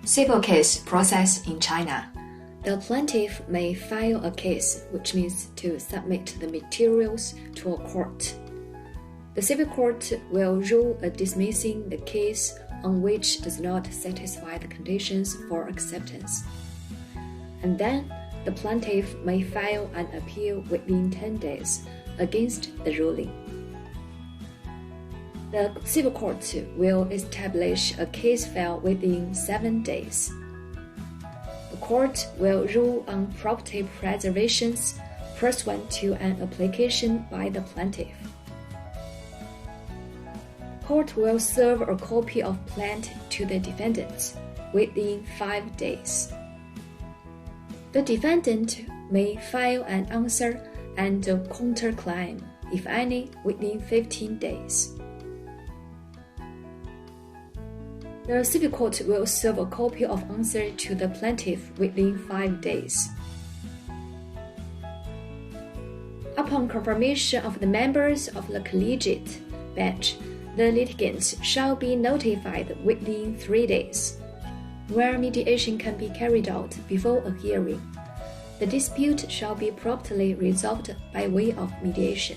Civil case process in China. The plaintiff may file a case, which means to submit the materials to a court. The civil court will rule dismissing the case on which does not satisfy the conditions for acceptance. And then the plaintiff may file an appeal within 10 days against the ruling. The civil court will establish a case file within 7 days. The court will rule on property preservations pursuant to an application by the plaintiff. Court will serve a copy of plaint to the defendant within 5 days. The defendant may file an answer and a counterclaim, if any, within 15 days. The civil court will serve a copy of answer to the plaintiff within 5 days. Upon confirmation of the members of the collegiate bench, the litigants shall be notified within 3 days. Where mediation can be carried out before a hearing, the dispute shall be promptly resolved by way of mediation.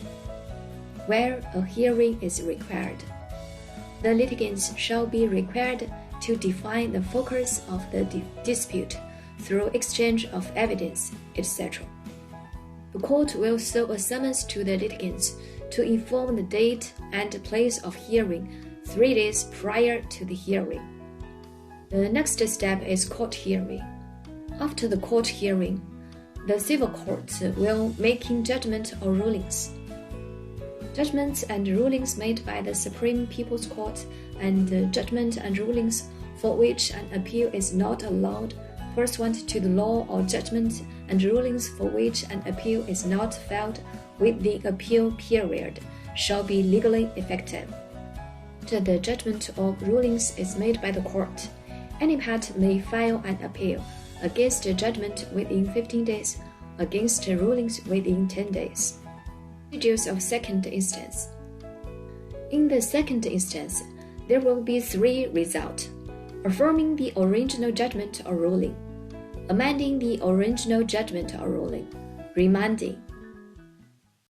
Where a hearing is required, the litigants shall be required to define the focus of the dispute through exchange of evidence, etc. The court will serve a summons to the litigants to inform the date and place of hearing 3 days prior to the hearing. The next step is court hearing. After the court hearing, the civil court will make judgment or rulings. Judgments and rulings made by the Supreme People's Court and judgment and rulings for which an appeal is not allowed pursuant to the law or judgment and rulings for which an appeal is not filed with the appeal period shall be legally effective. After the judgment or rulings is made by the court, any part may file an appeal against the judgment within 15 days, against the rulings within 10 days. Procedures of second instance. In the second instance, there will be 3 results: affirming the original judgment or ruling, amending the original judgment or ruling, remanding.